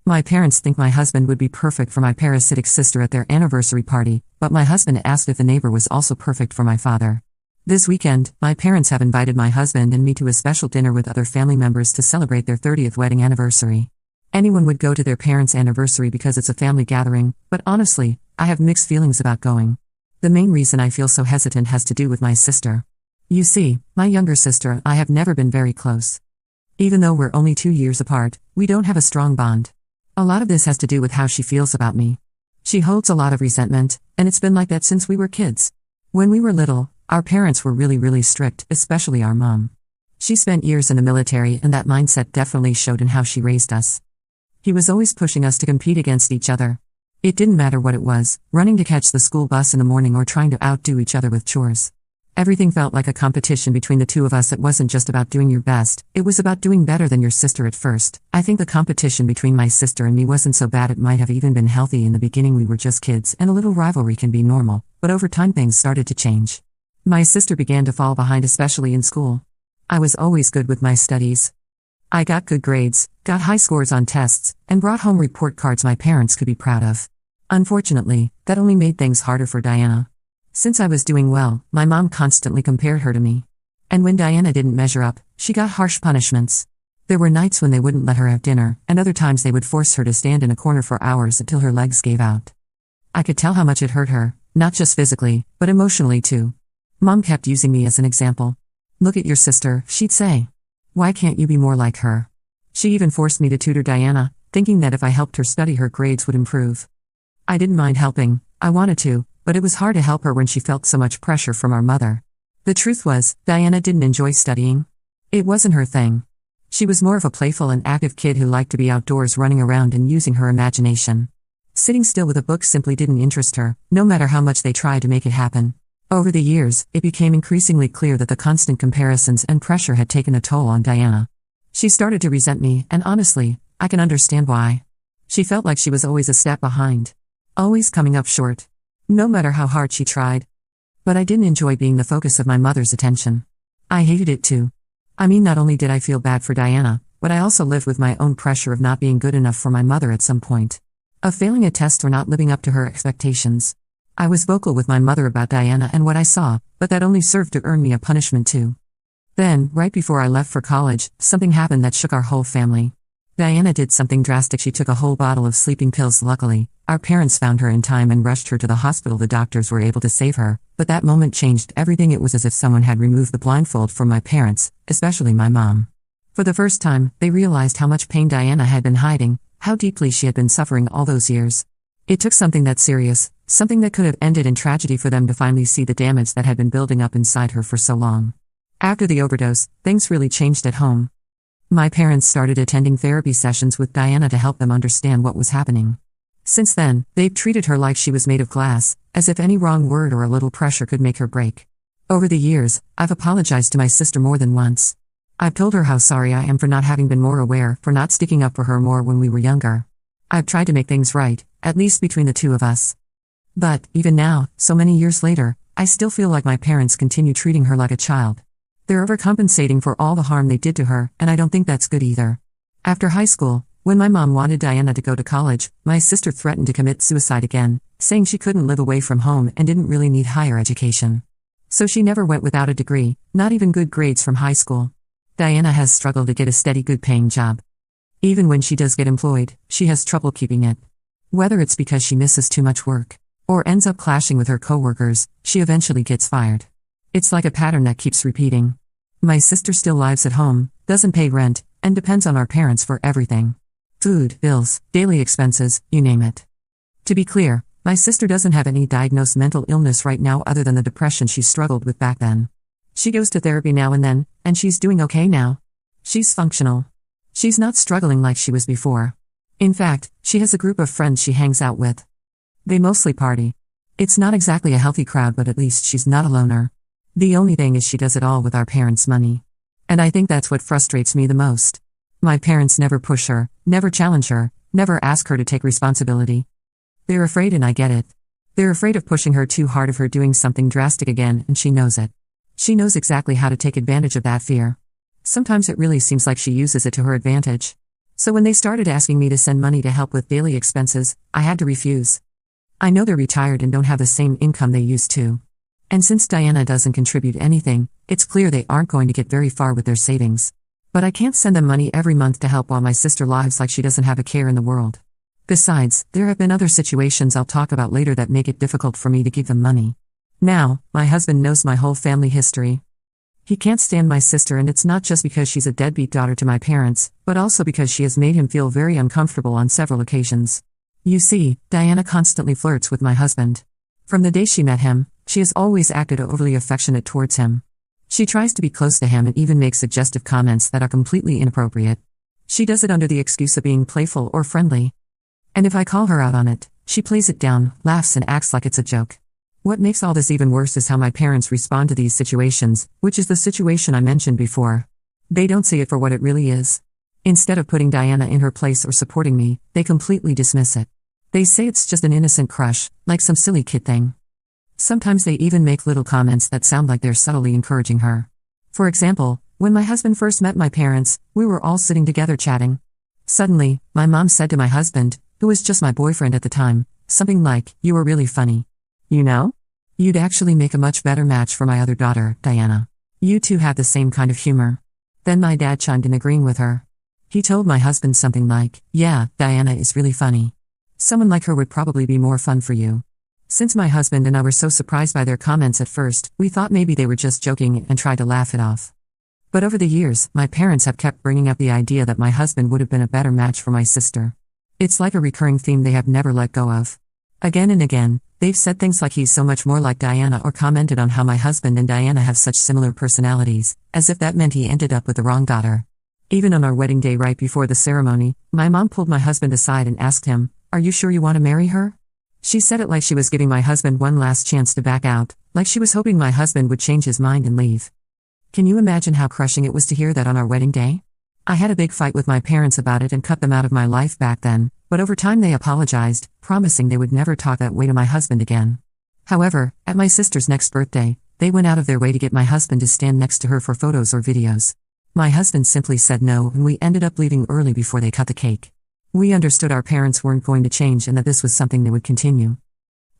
My parents think my husband would be perfect for my parasitic sister at their anniversary party, but my husband asked if the neighbor was also perfect for my father. This weekend, my parents have invited my husband and me to a special dinner with other family members to celebrate their 30th wedding anniversary. Anyone would go to their parents' anniversary because it's a family gathering, but honestly, I have mixed feelings about going. The main reason I feel so hesitant has to do with my sister. You see, my younger sister and I have never been very close. Even though we're only 2 years apart, we don't have a strong bond. A lot of this has to do with how she feels about me. She holds a lot of resentment, and it's been like that since we were kids. When we were little, our parents were really strict, especially our mom. She spent years in the military, and that mindset definitely showed in how she raised us. He was always pushing us to compete against each other. It didn't matter what it was, running to catch the school bus in the morning or trying to outdo each other with chores. Everything felt like a competition between the two of us. It wasn't just about doing your best, it was about doing better than your sister at first. I think the competition between my sister and me wasn't so bad. It might have even been healthy. In the beginning we were just kids, and a little rivalry can be normal, but over time things started to change. My sister began to fall behind, especially in school. I was always good with my studies. I got good grades, got high scores on tests, and brought home report cards my parents could be proud of. Unfortunately, that only made things harder for Diana. Since I was doing well, my mom constantly compared her to me. And when Diana didn't measure up, she got harsh punishments. There were nights when they wouldn't let her have dinner, and other times they would force her to stand in a corner for hours until her legs gave out. I could tell how much it hurt her, not just physically, but emotionally too. Mom kept using me as an example. "Look at your sister," she'd say. "Why can't you be more like her?" She even forced me to tutor Diana, thinking that if I helped her study her grades would improve. I didn't mind helping, I wanted to, but it was hard to help her when she felt so much pressure from our mother. The truth was, Diana didn't enjoy studying. It wasn't her thing. She was more of a playful and active kid who liked to be outdoors, running around and using her imagination. Sitting still with a book simply didn't interest her, no matter how much they tried to make it happen. Over the years, it became increasingly clear that the constant comparisons and pressure had taken a toll on Diana. She started to resent me, and honestly, I can understand why. She felt like she was always a step behind. Always coming up short. No matter how hard she tried. But I didn't enjoy being the focus of my mother's attention. I hated it too. I mean, not only did I feel bad for Diana, but I also lived with my own pressure of not being good enough for my mother at some point. Of failing a test or not living up to her expectations. I was vocal with my mother about Diana and what I saw, but that only served to earn me a punishment too. Then, right before I left for college, something happened that shook our whole family. Diana did something drastic. She took a whole bottle of sleeping pills. Luckily, our parents found her in time and rushed her to the hospital. The doctors were able to save her, but that moment changed everything. It was as if someone had removed the blindfold from my parents, especially my mom. For the first time, they realized how much pain Diana had been hiding, how deeply she had been suffering all those years. It took something that serious, something that could have ended in tragedy, for them to finally see the damage that had been building up inside her for so long. After the overdose, things really changed at home. My parents started attending therapy sessions with Diana to help them understand what was happening. Since then, they've treated her like she was made of glass, as if any wrong word or a little pressure could make her break. Over the years, I've apologized to my sister more than once. I've told her how sorry I am for not having been more aware, for not sticking up for her more when we were younger. I've tried to make things right, at least between the two of us. But, even now, so many years later, I still feel like my parents continue treating her like a child. They're overcompensating for all the harm they did to her, and I don't think that's good either. After high school, when my mom wanted Diana to go to college, my sister threatened to commit suicide again, saying she couldn't live away from home and didn't really need higher education. So she never went without a degree, not even good grades from high school. Diana has struggled to get a steady, good-paying job. Even when she does get employed, she has trouble keeping it. Whether it's because she misses too much work, or ends up clashing with her coworkers, she eventually gets fired. It's like a pattern that keeps repeating. My sister still lives at home, doesn't pay rent, and depends on our parents for everything. Food, bills, daily expenses, you name it. To be clear, my sister doesn't have any diagnosed mental illness right now other than the depression she struggled with back then. She goes to therapy now and then, and she's doing okay now. She's functional. She's not struggling like she was before. In fact, she has a group of friends she hangs out with. They mostly party. It's not exactly a healthy crowd, but at least she's not a loner. The only thing is she does it all with our parents' money. And I think that's what frustrates me the most. My parents never push her, never challenge her, never ask her to take responsibility. They're afraid, and I get it. They're afraid of pushing her too hard, of her doing something drastic again, and she knows it. She knows exactly how to take advantage of that fear. Sometimes it really seems like she uses it to her advantage. So when they started asking me to send money to help with daily expenses, I had to refuse. I know they're retired and don't have the same income they used to. And since Diana doesn't contribute anything, it's clear they aren't going to get very far with their savings. But I can't send them money every month to help while my sister lives like she doesn't have a care in the world. Besides, there have been other situations I'll talk about later that make it difficult for me to give them money. Now, my husband knows my whole family history. He can't stand my sister, and it's not just because she's a deadbeat daughter to my parents, but also because she has made him feel very uncomfortable on several occasions. You see, Diana constantly flirts with my husband. From the day she met him, she has always acted overly affectionate towards him. She tries to be close to him and even makes suggestive comments that are completely inappropriate. She does it under the excuse of being playful or friendly. And if I call her out on it, she plays it down, laughs and acts like it's a joke. What makes all this even worse is how my parents respond to these situations, which is the situation I mentioned before. They don't see it for what it really is. Instead of putting Diana in her place or supporting me, they completely dismiss it. They say it's just an innocent crush, like some silly kid thing. Sometimes they even make little comments that sound like they're subtly encouraging her. For example, when my husband first met my parents, we were all sitting together chatting. Suddenly, my mom said to my husband, who was just my boyfriend at the time, something like, "You were really funny. You know? You'd actually make a much better match for my other daughter, Diana. You two have the same kind of humor." Then my dad chimed in agreeing with her. He told my husband something like, "Yeah, Diana is really funny. Someone like her would probably be more fun for you." Since my husband and I were so surprised by their comments at first, we thought maybe they were just joking and tried to laugh it off. But over the years, my parents have kept bringing up the idea that my husband would have been a better match for my sister. It's like a recurring theme they have never let go of. Again and again, they've said things like he's so much more like Diana, or commented on how my husband and Diana have such similar personalities, as if that meant he ended up with the wrong daughter. Even on our wedding day right before the ceremony, my mom pulled my husband aside and asked him, "Are you sure you want to marry her?" She said it like she was giving my husband one last chance to back out, like she was hoping my husband would change his mind and leave. Can you imagine how crushing it was to hear that on our wedding day? I had a big fight with my parents about it and cut them out of my life back then, but over time they apologized, promising they would never talk that way to my husband again. However, at my sister's next birthday, they went out of their way to get my husband to stand next to her for photos or videos. My husband simply said no, and we ended up leaving early before they cut the cake. We understood our parents weren't going to change and that this was something that would continue.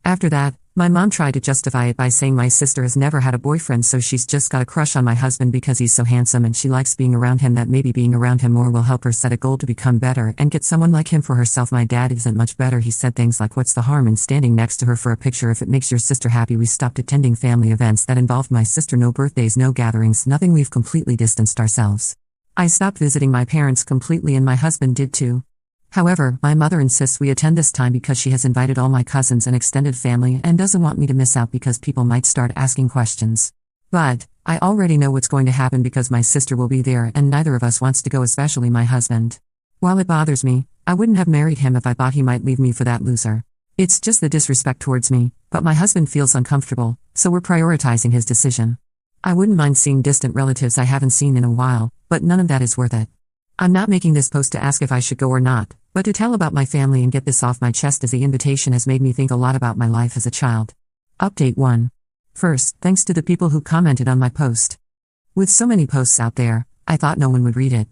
After that, my mom tried to justify it by saying my sister has never had a boyfriend, so she's just got a crush on my husband because he's so handsome and she likes being around him, that maybe being around him more will help her set a goal to become better and get someone like him for herself. My dad isn't much better. He said things like, "What's the harm in standing next to her for a picture if it makes your sister happy?" We stopped attending family events that involved my sister. No birthdays, no gatherings, nothing. We've completely distanced ourselves. I stopped visiting my parents completely, and my husband did too. However, my mother insists we attend this time because she has invited all my cousins and extended family and doesn't want me to miss out because people might start asking questions. But I already know what's going to happen because my sister will be there and neither of us wants to go, especially my husband. While it bothers me, I wouldn't have married him if I thought he might leave me for that loser. It's just the disrespect towards me, but my husband feels uncomfortable, so we're prioritizing his decision. I wouldn't mind seeing distant relatives I haven't seen in a while, but none of that is worth it. I'm not making this post to ask if I should go or not, but to tell about my family and get this off my chest, as the invitation has made me think a lot about my life as a child. Update 1. First, thanks to the people who commented on my post. With so many posts out there, I thought no one would read it.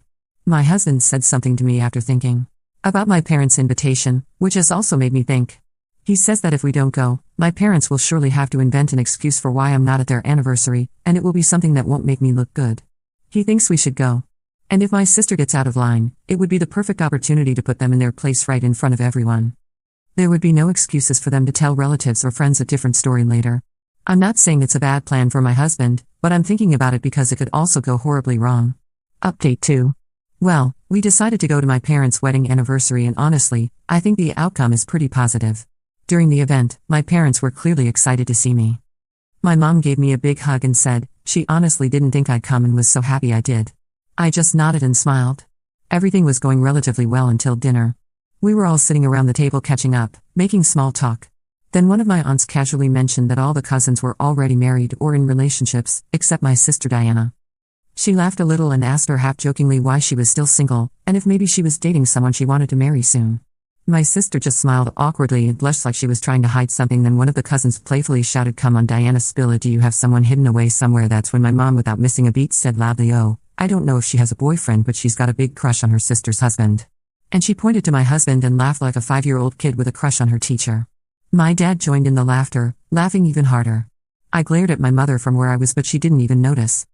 My husband said something to me after thinking about my parents' invitation, which has also made me think. He says that if we don't go, my parents will surely have to invent an excuse for why I'm not at their anniversary, and it will be something that won't make me look good. He thinks we should go. And if my sister gets out of line, it would be the perfect opportunity to put them in their place right in front of everyone. There would be no excuses for them to tell relatives or friends a different story later. I'm not saying it's a bad plan for my husband, but I'm thinking about it because it could also go horribly wrong. Update 2. Well, we decided to go to my parents' wedding anniversary, and honestly, I think the outcome is pretty positive. During the event, my parents were clearly excited to see me. My mom gave me a big hug and said she honestly didn't think I'd come and was so happy I did. I just nodded and smiled. Everything was going relatively well until dinner. We were all sitting around the table catching up, making small talk. Then one of my aunts casually mentioned that all the cousins were already married or in relationships, except my sister Diana. She laughed a little and asked her half-jokingly why she was still single, and if maybe she was dating someone she wanted to marry soon. My sister just smiled awkwardly and blushed like she was trying to hide something. Then one of the cousins playfully shouted, "Come on Diana, spill it. Do you have someone hidden away somewhere?" That's when my mom, without missing a beat, said loudly, "Oh, I don't know if she has a boyfriend, but she's got a big crush on her sister's husband." And she pointed to my husband and laughed like a 5-year-old kid with a crush on her teacher. My dad joined in the laughter, laughing even harder. I glared at my mother from where I was, but she didn't even notice.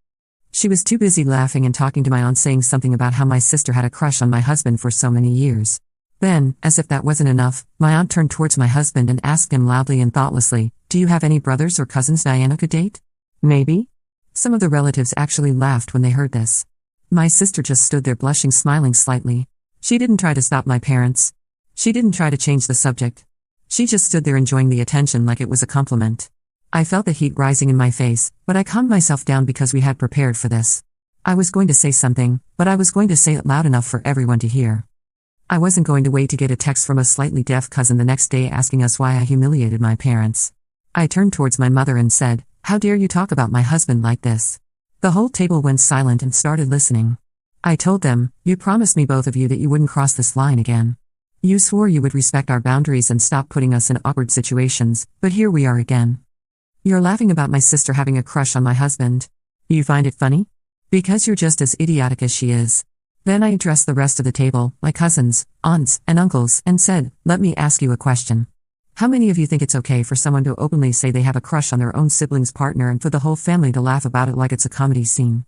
She was too busy laughing and talking to my aunt, saying something about how my sister had a crush on my husband for so many years. Then, as if that wasn't enough, my aunt turned towards my husband and asked him loudly and thoughtlessly, "Do you have any brothers or cousins Diana could date?" Maybe? Some of the relatives actually laughed when they heard this. My sister just stood there blushing, smiling slightly. She didn't try to stop my parents. She didn't try to change the subject. She just stood there enjoying the attention like it was a compliment. I felt the heat rising in my face, but I calmed myself down because we had prepared for this. I was going to say something, but I was going to say it loud enough for everyone to hear. I wasn't going to wait to get a text from a slightly deaf cousin the next day asking us why I humiliated my parents. I turned towards my mother and said, "How dare you talk about my husband like this?" The whole table went silent and started listening. I told them, "You promised me, both of you, that you wouldn't cross this line again. You swore you would respect our boundaries and stop putting us in awkward situations, but here we are again. You're laughing about my sister having a crush on my husband. You find it funny? Because you're just as idiotic as she is." Then I addressed the rest of the table, my cousins, aunts, and uncles, and said, "Let me ask you a question. How many of you think it's okay for someone to openly say they have a crush on their own sibling's partner and for the whole family to laugh about it like it's a comedy scene?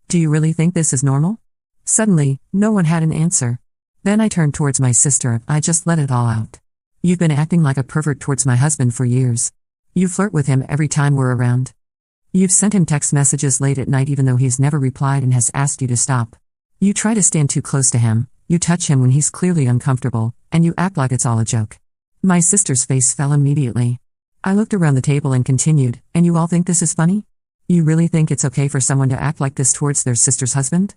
Do you really think this is normal?" Suddenly, no one had an answer. Then I turned towards my sister. I just let it all out. "You've been acting like a pervert towards my husband for years. You flirt with him every time we're around. You've sent him text messages late at night even though he's never replied and has asked you to stop. You try to stand too close to him, you touch him when he's clearly uncomfortable, and you act like it's all a joke." My sister's face fell immediately. I looked around the table and continued, "And you all think this is funny? You really think it's okay for someone to act like this towards their sister's husband?"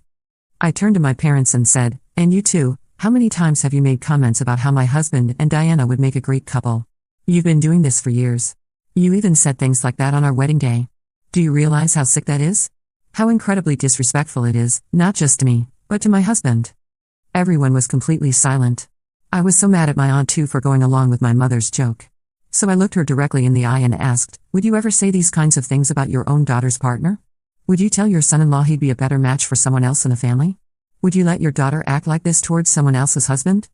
I turned to my parents and said, "And you too, how many times have you made comments about how my husband and Diana would make a great couple? You've been doing this for years. You even said things like that on our wedding day. Do you realize how sick that is? How incredibly disrespectful it is, not just to me, but to my husband?" Everyone was completely silent. I was so mad at my aunt too for going along with my mother's joke. So I looked her directly in the eye and asked, "Would you ever say these kinds of things about your own daughter's partner? Would you tell your son-in-law he'd be a better match for someone else in the family? Would you let your daughter act like this towards someone else's husband?"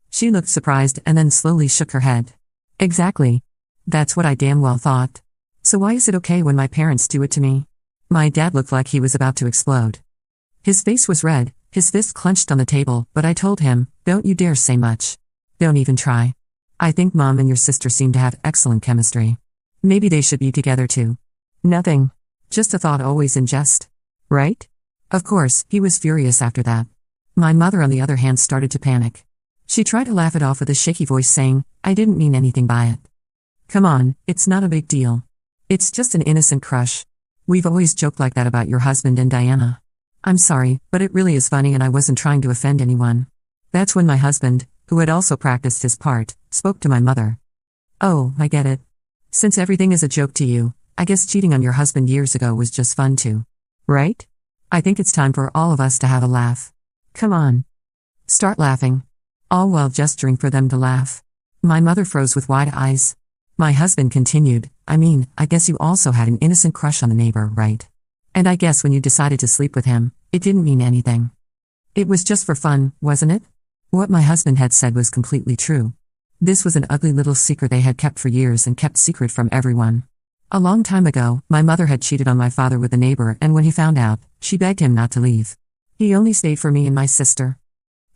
She looked surprised and then slowly shook her head. "Exactly. That's what I damn well thought. So why is it okay when my parents do it to me?" My dad looked like he was about to explode. His face was red, his fist clenched on the table, but I told him, "Don't you dare say much. Don't even try. I think Mom and your sister seem to have excellent chemistry. Maybe they should be together too. Nothing. Just a thought, always in jest. Right?" Of course, he was furious after that. My mother, on the other hand, started to panic. She tried to laugh it off with a shaky voice, saying, "I didn't mean anything by it. Come on, it's not a big deal. It's just an innocent crush. We've always joked like that about your husband and Diana. I'm sorry, but it really is funny and I wasn't trying to offend anyone." That's when my husband, who had also practiced his part, spoke to my mother. "Oh, I get it. Since everything is a joke to you, I guess cheating on your husband years ago was just fun too. Right? I think it's time for all of us to have a laugh. Come on. Start laughing." All while gesturing for them to laugh. My mother froze with wide eyes. My husband continued, I guess you also had an innocent crush on the neighbor, right? And I guess when you decided to sleep with him, it didn't mean anything. It was just for fun, wasn't it?" What my husband had said was completely true. This was an ugly little secret they had kept for years and kept secret from everyone. A long time ago, my mother had cheated on my father with a neighbor, and when he found out, she begged him not to leave. He only stayed for me and my sister.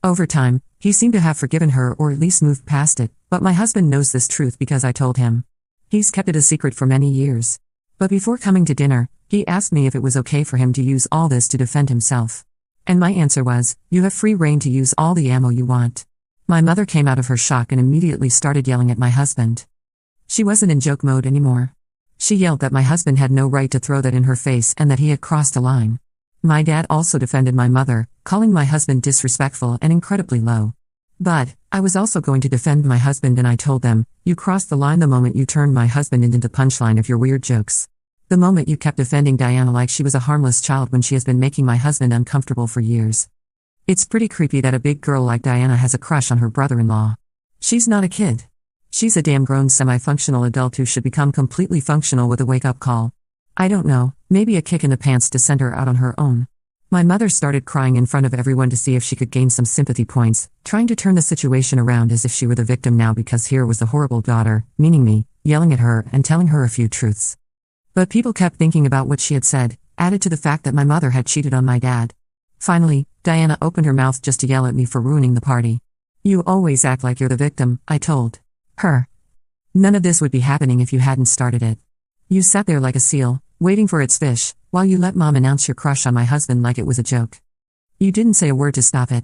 Over time, he seemed to have forgiven her or at least moved past it, but my husband knows this truth because I told him. He's kept it a secret for many years. But before coming to dinner, he asked me if it was okay for him to use all this to defend himself. And my answer was, "You have free rein to use all the ammo you want." My mother came out of her shock and immediately started yelling at my husband. She wasn't in joke mode anymore. She yelled that my husband had no right to throw that in her face and that he had crossed a line. My dad also defended my mother, calling my husband disrespectful and incredibly low. But I was also going to defend my husband, and I told them, "You crossed the line the moment you turned my husband into the punchline of your weird jokes. The moment you kept defending Diana like she was a harmless child when she has been making my husband uncomfortable for years. It's pretty creepy that a big girl like Diana has a crush on her brother-in-law. She's not a kid. She's a damn grown semi-functional adult who should become completely functional with a wake-up call. I don't know, maybe a kick in the pants to send her out on her own. My mother started crying in front of everyone to see if she could gain some sympathy points, trying to turn the situation around as if she were the victim now because here was the horrible daughter, meaning me, yelling at her and telling her a few truths. But people kept thinking about what she had said, added to the fact that my mother had cheated on my dad. Finally, Diana opened her mouth just to yell at me for ruining the party. "You always act like you're the victim," I told her. "None of this would be happening if you hadn't started it. You sat there like a seal, waiting for its fish, while you let Mom announce your crush on my husband like it was a joke. You didn't say a word to stop it.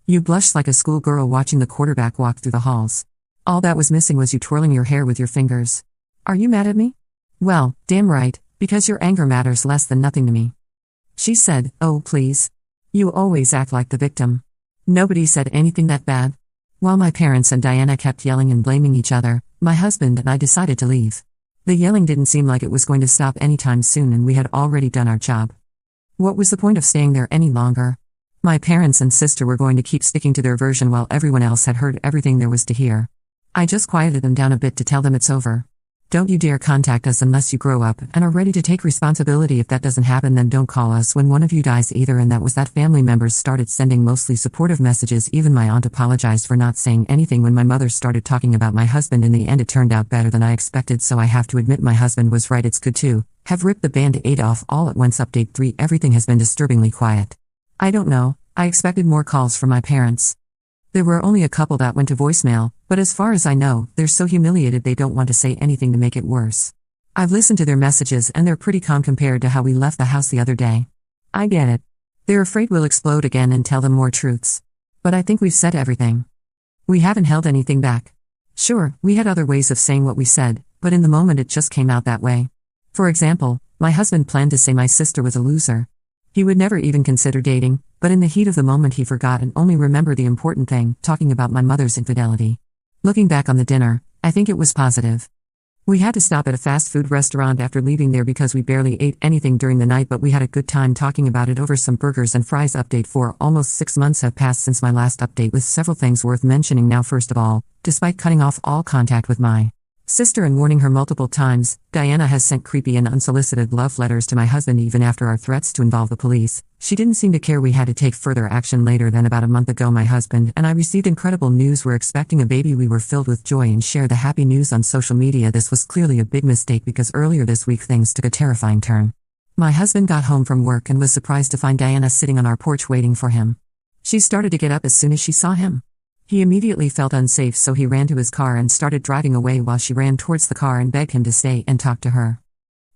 You blushed like a schoolgirl watching the quarterback walk through the halls. All that was missing was you twirling your hair with your fingers. Are you mad at me? Well, damn right, because your anger matters less than nothing to me." She said, "Oh, please. You always act like the victim. Nobody said anything that bad." While my parents and Diana kept yelling and blaming each other, my husband and I decided to leave. The yelling didn't seem like it was going to stop anytime soon and we had already done our job. What was the point of staying there any longer? My parents and sister were going to keep sticking to their version while everyone else had heard everything there was to hear. I just quieted them down a bit to tell them it's over. Don't you dare contact us unless you grow up and are ready to take responsibility. If that doesn't happen, then don't call us when one of you dies either. And that was that. Family members started sending mostly supportive messages. Even my aunt apologized for not saying anything when my mother started talking about my husband. In the end, it turned out better than I expected, so I have to admit my husband was right. It's good to have ripped the Band-Aid off all at once. Update 3: Everything has been disturbingly quiet. I don't know, I expected more calls from my parents. There were only a couple that went to voicemail, but as far as I know, they're so humiliated they don't want to say anything to make it worse. I've listened to their messages and they're pretty calm compared to how we left the house the other day. I get it. They're afraid we'll explode again and tell them more truths. But I think we've said everything. We haven't held anything back. Sure, we had other ways of saying what we said, but in the moment it just came out that way. For example, my husband planned to say my sister was a loser. He would never even consider dating, but in the heat of the moment he forgot and only remembered the important thing, talking about my mother's infidelity. Looking back on the dinner, I think it was positive. We had to stop at a fast food restaurant after leaving there because we barely ate anything during the night, but we had a good time talking about it over some burgers and fries. Update 4: Almost 6 months have passed since my last update, with several things worth mentioning now. First of all, despite cutting off all contact with my sister and warning her multiple times, Diana has sent creepy and unsolicited love letters to my husband even after our threats to involve the police. She didn't seem to care. We had to take further action later. Then about a month ago, my husband and I received incredible news. We're expecting a baby. We were filled with joy and shared the happy news on social media. This was clearly a big mistake because earlier this week things took a terrifying turn. My husband got home from work and was surprised to find Diana sitting on our porch waiting for him. She started to get up as soon as she saw him. He immediately felt unsafe, so he ran to his car and started driving away while she ran towards the car and begged him to stay and talk to her.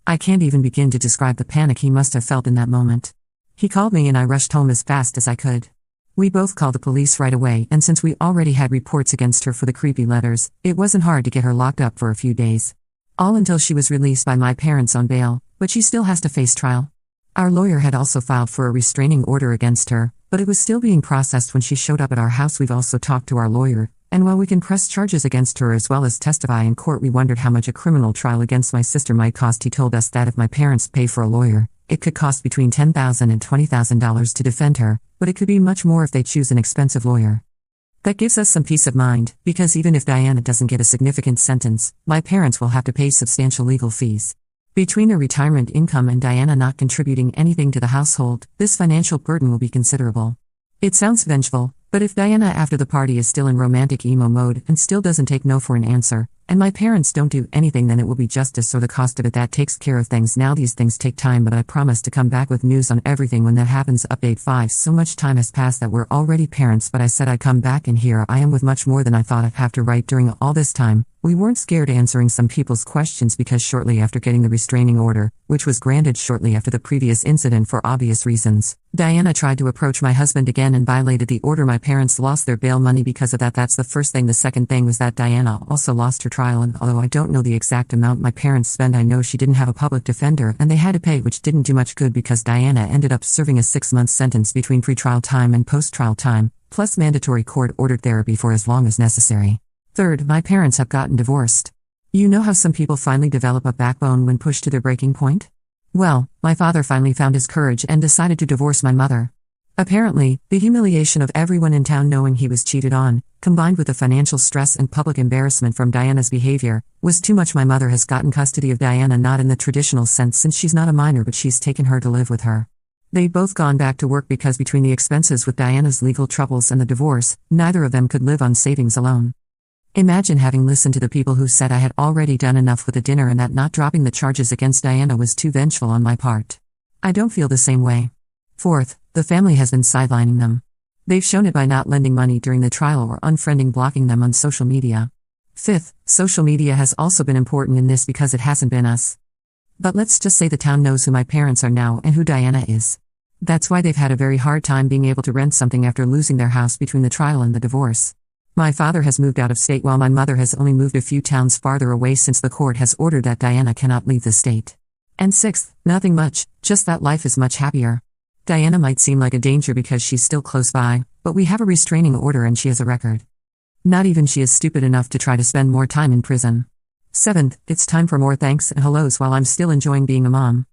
I can't even begin to describe the panic he must have felt in that moment. He called me and I rushed home as fast as I could. We both called the police right away, and since we already had reports against her for the creepy letters, it wasn't hard to get her locked up for a few days. All until she was released by my parents on bail, but she still has to face trial. Our lawyer had also filed for a restraining order against her, but it was still being processed when she showed up at our house. We've also talked to our lawyer, and while we can press charges against her as well as testify in court, we wondered how much a criminal trial against my sister might cost. He told us that if my parents pay for a lawyer, it could cost between $10,000 and $20,000 to defend her, but it could be much more if they choose an expensive lawyer. That gives us some peace of mind, because even if Diana doesn't get a significant sentence, my parents will have to pay substantial legal fees. Between their retirement income and Diana not contributing anything to the household, this financial burden will be considerable. It sounds vengeful, but if Diana after the party is still in romantic emo mode and still doesn't take no for an answer, and my parents don't do anything, then it will be justice or the cost of it. That takes care of things. Now these things take time, but I promise to come back with news on everything when that happens. Update 5: So much time has passed that we're already parents, but I said I'd come back, and here I am with much more than I thought I'd have to write. During all this time, we weren't scared answering some people's questions because shortly after getting the restraining order, which was granted shortly after the previous incident for obvious reasons, Diana tried to approach my husband again and violated the order. My parents lost their bail money because of that. That's the first thing. The second thing was that Diana also lost her trial, and although I don't know the exact amount my parents spent, I know she didn't have a public defender and they had to pay, which didn't do much good because Diana ended up serving a 6-month sentence between pre-trial time and post-trial time, plus mandatory court-ordered therapy for as long as necessary. Third, my parents have gotten divorced. You know how some people finally develop a backbone when pushed to their breaking point? Well, my father finally found his courage and decided to divorce my mother. Apparently, the humiliation of everyone in town knowing he was cheated on, combined with the financial stress and public embarrassment from Diana's behavior, was too much. My mother has gotten custody of Diana, not in the traditional sense since she's not a minor, but she's taken her to live with her. They'd both gone back to work because between the expenses with Diana's legal troubles and the divorce, neither of them could live on savings alone. Imagine having listened to the people who said I had already done enough with the dinner and that not dropping the charges against Diana was too vengeful on my part. I don't feel the same way. Fourth, the family has been sidelining them. They've shown it by not lending money during the trial or unfriending blocking them on social media. Fifth, social media has also been important in this because it hasn't been us. But let's just say the town knows who my parents are now and who Diana is. That's why they've had a very hard time being able to rent something after losing their house between the trial and the divorce. My father has moved out of state while my mother has only moved a few towns farther away since the court has ordered that Diana cannot leave the state. And sixth, nothing much, just that life is much happier. Diana might seem like a danger because she's still close by, but we have a restraining order and she has a record. Not even she is stupid enough to try to spend more time in prison. Seventh, it's time for more thanks and hellos while I'm still enjoying being a mom.